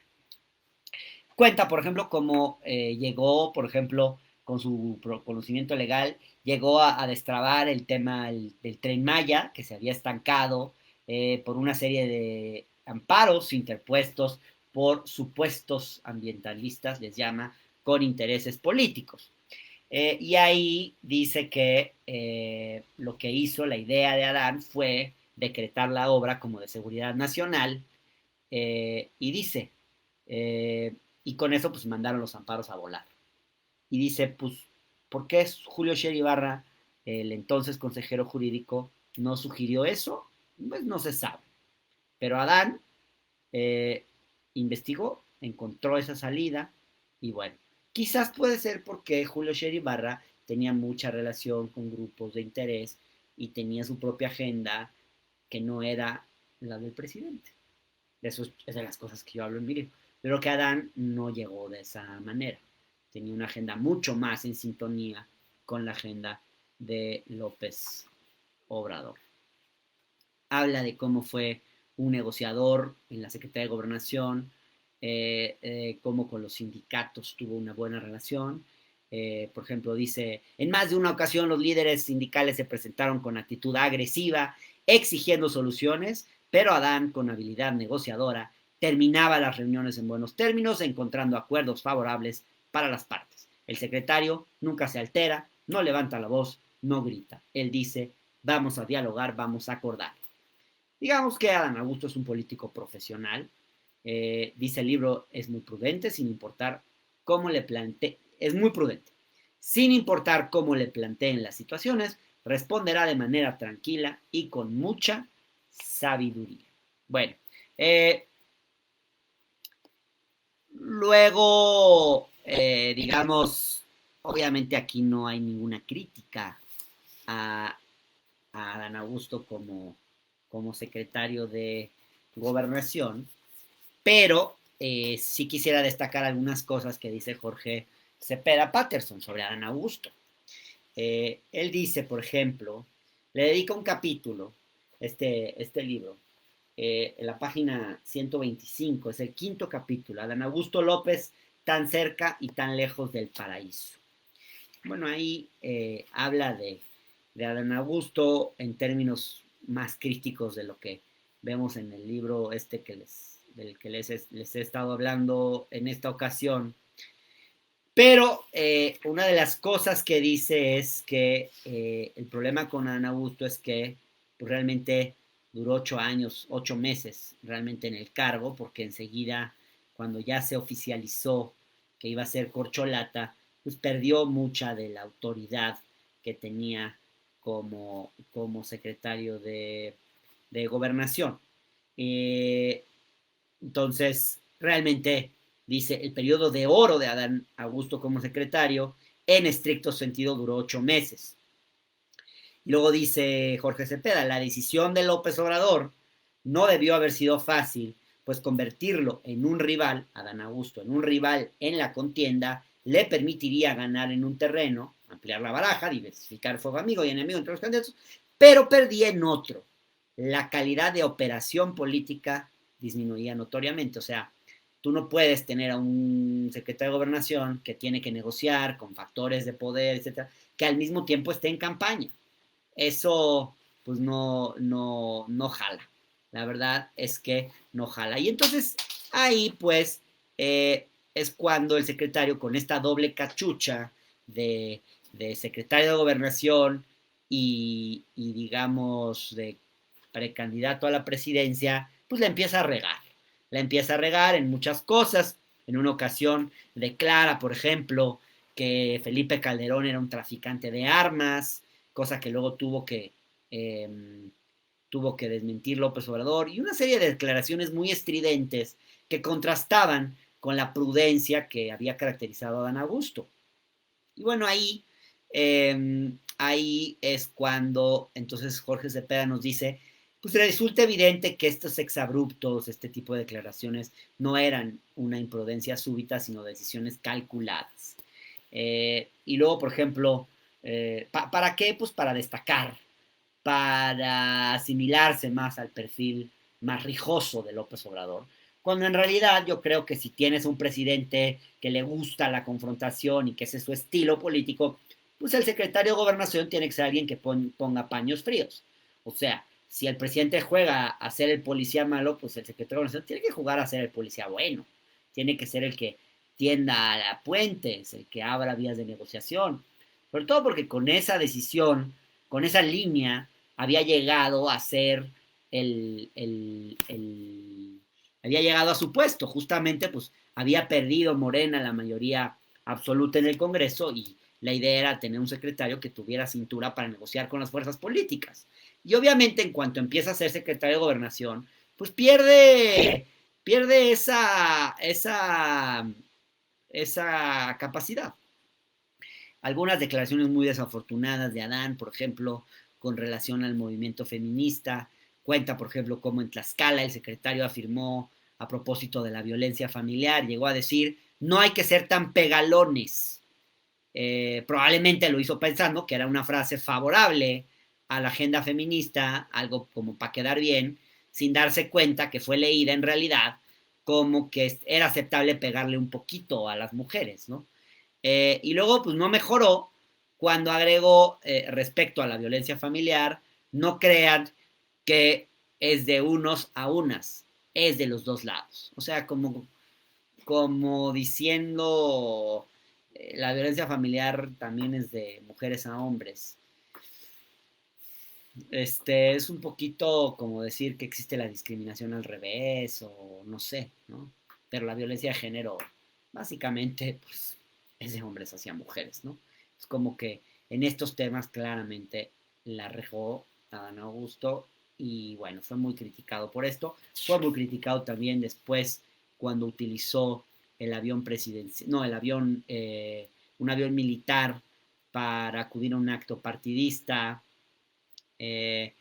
S1: Cuenta, por ejemplo, cómo llegó, por ejemplo, con su conocimiento legal, llegó a destrabar el tema del Tren Maya, que se había estancado por una serie de amparos interpuestos por supuestos ambientalistas, les llama, con intereses políticos. Y ahí dice que lo que hizo, la idea de Adán fue decretar la obra como de seguridad nacional, y dice, eh, y con eso pues mandaron los amparos a volar. Y dice, pues, ¿por qué Julio Scherer Ibarra, el entonces consejero jurídico, no sugirió eso? Pues no se sabe. Pero Adán eh, investigó, encontró esa salida y bueno, quizás puede ser porque Julio Scherer Ibarra tenía mucha relación con grupos de interés y tenía su propia agenda que no era la del presidente. Eso es de las cosas que yo hablo en mi libro. Pero que Adán no llegó de esa manera. Tenía una agenda mucho más en sintonía con la agenda de López Obrador. Habla de cómo fue un negociador en la Secretaría de Gobernación, cómo con los sindicatos tuvo una buena relación. Por ejemplo, dice, en más de una ocasión los líderes sindicales se presentaron con actitud agresiva, exigiendo soluciones, pero Adán, con habilidad negociadora, terminaba las reuniones en buenos términos, encontrando acuerdos favorables para las partes. El secretario nunca se altera, no levanta la voz, no grita. Él dice, vamos a dialogar, vamos a acordar. Digamos que Adán Augusto es un político profesional. Dice el libro, es muy prudente, sin importar cómo le plantee, es muy prudente. Sin importar cómo le planteen las situaciones, responderá de manera tranquila y con mucha sabiduría. Bueno, luego, digamos, obviamente aquí no hay ninguna crítica a, a Adán Augusto como secretario de Gobernación, pero sí quisiera destacar algunas cosas que dice Jorge Cepeda Patterson sobre Adán Augusto. Él dice, por ejemplo, le dedica un capítulo, este libro, en la página 125, es el quinto capítulo, Adán Augusto López, tan cerca y tan lejos del paraíso. Bueno, ahí habla de Adán Augusto en términos más críticos de lo que vemos en el libro del que les he estado hablando en esta ocasión. Pero una de las cosas que dice es que el problema con Adán Augusto es que pues, realmente duró 8 años, 8 meses realmente en el cargo, porque enseguida, cuando ya se oficializó que iba a ser corcholata, pues perdió mucha de la autoridad que tenía como secretario de gobernación. Eh, entonces, realmente dice, el periodo de oro de Adán Augusto como secretario, en estricto sentido, duró 8 meses. Y luego dice Jorge Cepeda, la decisión de López Obrador no debió haber sido fácil, pues convertirlo en un rival, Adán Augusto, en un rival en la contienda, le permitiría ganar en un terreno, ampliar la baraja, diversificar fuego amigo y enemigo entre los candidatos, pero perdía en otro. La calidad de operación política disminuía notoriamente. O sea, tú no puedes tener a un secretario de gobernación que tiene que negociar con factores de poder, etcétera, que al mismo tiempo esté en campaña. Eso, pues no jala. La verdad es que no jala. Y entonces ahí, pues, es cuando el secretario, con esta doble cachucha de secretario de gobernación y digamos, de precandidato a la presidencia, pues la empieza a regar. La empieza a regar en muchas cosas. En una ocasión declara, por ejemplo, que Felipe Calderón era un traficante de armas, cosa que luego eh, tuvo que desmentir López Obrador, y una serie de declaraciones muy estridentes que contrastaban con la prudencia que había caracterizado a Dan Augusto. Y bueno, ahí es cuando entonces Jorge Cepeda nos dice, pues resulta evidente que estos exabruptos, este tipo de declaraciones, no eran una imprudencia súbita, sino decisiones calculadas. Y luego, por ejemplo, ¿para qué? Pues para destacar, para asimilarse más al perfil más rijoso de López Obrador. Cuando en realidad yo creo que si tienes un presidente que le gusta la confrontación y que ese es su estilo político, pues el secretario de gobernación tiene que ser alguien que ponga paños fríos. O sea, si el presidente juega a ser el policía malo, pues el secretario de gobernación tiene que jugar a ser el policía bueno. Tiene que ser el que tienda a puentes, el que abra vías de negociación. Sobre todo porque con esa decisión, con esa línea, había llegado a ser había llegado a su puesto, justamente pues había perdido Morena la mayoría absoluta en el Congreso y la idea era tener un secretario que tuviera cintura para negociar con las fuerzas políticas. Y obviamente en cuanto empieza a ser secretario de gobernación, pues pierde esa capacidad. Algunas declaraciones muy desafortunadas de Adán, por ejemplo, con relación al movimiento feminista, Cuenta, por ejemplo, cómo en Tlaxcala el secretario afirmó a propósito de la violencia familiar, llegó a decir, no hay que ser tan pegalones. Probablemente lo hizo pensando que era una frase favorable a la agenda feminista, algo como para quedar bien, sin darse cuenta que fue leída en realidad como que era aceptable pegarle un poquito a las mujeres, ¿no? Y luego, pues no mejoró cuando agregó respecto a la violencia familiar, no crean que es de unos a unas, es de los dos lados. O sea, como diciendo, la violencia familiar también es de mujeres a hombres. Es un poquito como decir que existe la discriminación al revés o no sé, ¿no? Pero la violencia de género básicamente pues es de hombres hacia mujeres, ¿no? Es como que en estos temas claramente la regó Adán Augusto y bueno, fue muy criticado por esto. Fue muy criticado también después cuando utilizó el avión presidencial, no, un avión militar para acudir a un acto partidista, eh,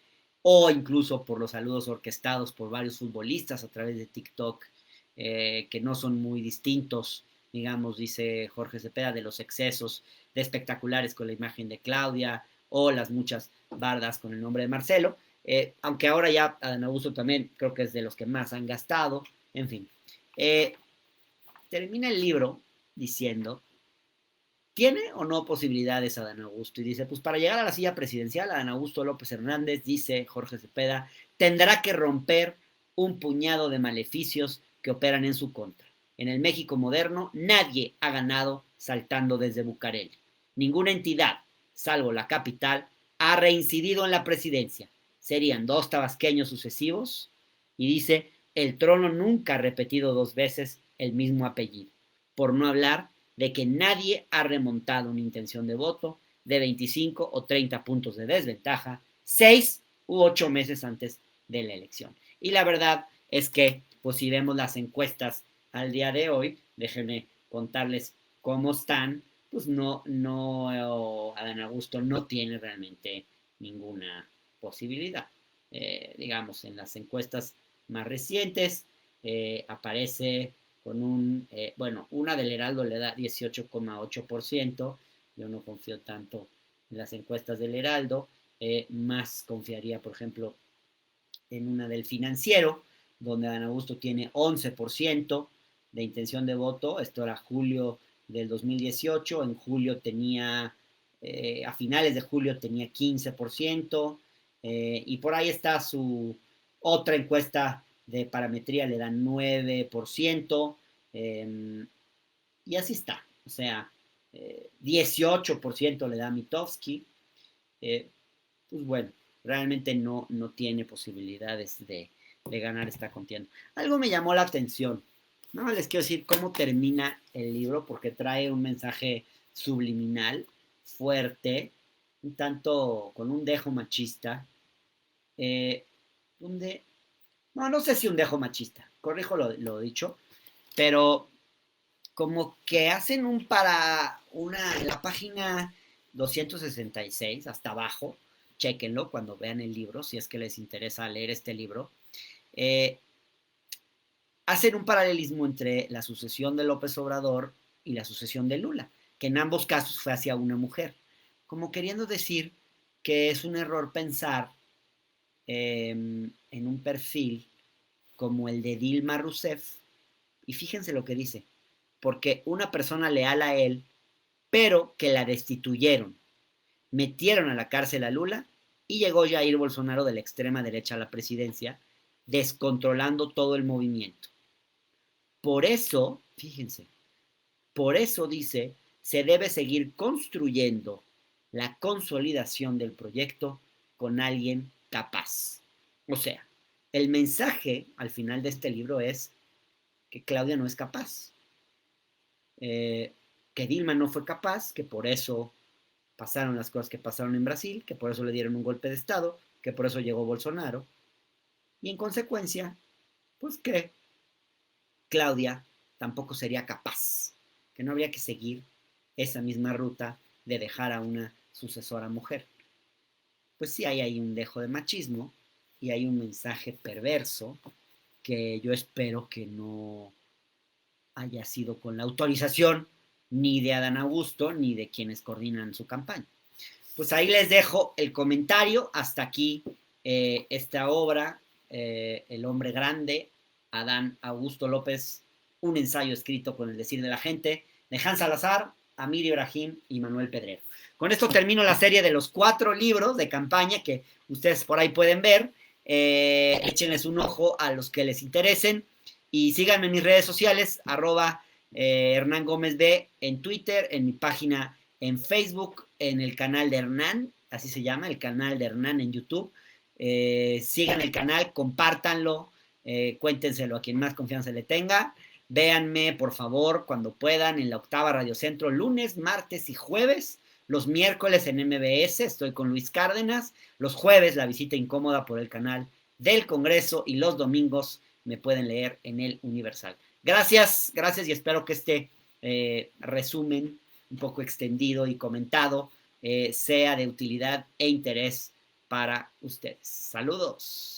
S1: o incluso por los saludos orquestados por varios futbolistas a través de TikTok, que no son muy distintos, digamos, dice Jorge Cepeda, de los excesos de espectaculares con la imagen de Claudia o las muchas bardas con el nombre de Marcelo, aunque ahora ya Adán Augusto también creo que es de los que más han gastado, en fin. Termina el libro diciendo, ¿tiene o no posibilidades Adán Augusto? Y dice, pues para llegar a la silla presidencial, Adán Augusto López Hernández, dice Jorge Cepeda, tendrá que romper un puñado de maleficios que operan en su contra. En el México moderno, nadie ha ganado saltando desde Bucareli. Ninguna entidad, salvo la capital, ha reincidido en la presidencia. Serían dos tabasqueños sucesivos. Y dice, el trono nunca ha repetido dos veces el mismo apellido. Por no hablar de que nadie ha remontado una intención de voto de 25 o 30 puntos de desventaja 6 u 8 meses antes de la elección. Y la verdad es que, pues si vemos las encuestas al día de hoy, déjenme contarles cómo están, pues Adán Augusto no tiene realmente ninguna posibilidad. Digamos, en las encuestas más recientes aparece con bueno, una del Heraldo le da 18,8%, yo no confío tanto en las encuestas del Heraldo, más confiaría, por ejemplo, en una del Financiero, donde Adán Augusto tiene 11% de intención de voto, esto era julio del 2018, en julio tenía, a finales de julio tenía 15%, y por ahí está su otra encuesta de parametría, le dan 9%, y así está, o sea, 18% le da Mitofsky, pues bueno, realmente no tiene posibilidades de ganar esta contienda. Algo me llamó la atención, no les quiero decir cómo termina el libro, porque trae un mensaje subliminal, fuerte, un tanto con un dejo machista, donde, no sé si un dejo machista, corrijo lo dicho, pero como que hacen en la página 266, hasta abajo, chéquenlo cuando vean el libro, si es que les interesa leer este libro, eh, hacen un paralelismo entre la sucesión de López Obrador y la sucesión de Lula, que en ambos casos fue hacia una mujer, como queriendo decir que es un error pensar en un perfil como el de Dilma Rousseff, y fíjense lo que dice, porque una persona leal a él, pero que la destituyeron, metieron a la cárcel a Lula y llegó Jair Bolsonaro de la extrema derecha a la presidencia, descontrolando todo el movimiento. Por eso, fíjense, por eso dice, se debe seguir construyendo la consolidación del proyecto con alguien capaz. O sea, el mensaje al final de este libro es que Claudia no es capaz, que Dilma no fue capaz, que por eso pasaron las cosas que pasaron en Brasil, que por eso le dieron un golpe de Estado, que por eso llegó Bolsonaro, y en consecuencia, pues que Claudia tampoco sería capaz, que no habría que seguir esa misma ruta de dejar a una sucesora mujer. Pues sí hay ahí un dejo de machismo, y hay un mensaje perverso que yo espero que no haya sido con la autorización ni de Adán Augusto ni de quienes coordinan su campaña. Pues ahí les dejo el comentario. Hasta aquí esta obra, El hombre grande, Adán Augusto López, un ensayo escrito con el decir de la gente, de Hans Salazar, Amir Ibrahim y Manuel Pedrero. Con esto termino la serie de los 4 libros de campaña que ustedes por ahí pueden ver. Échenles un ojo a los que les interesen y síganme en mis redes sociales, Hernán Gómez B en Twitter, en mi página en Facebook, en el canal de Hernán, así se llama, el canal de Hernán en YouTube. Sigan el canal, compártanlo, cuéntenselo a quien más confianza le tenga. Véanme, por favor, cuando puedan, en la Octava Radio Centro, lunes, martes y jueves. Los miércoles en MBS, estoy con Luis Cárdenas. Los jueves, la visita incómoda por el canal del Congreso. Y los domingos me pueden leer en el Universal. Gracias, gracias y espero que este resumen un poco extendido y comentado sea de utilidad e interés para ustedes. Saludos.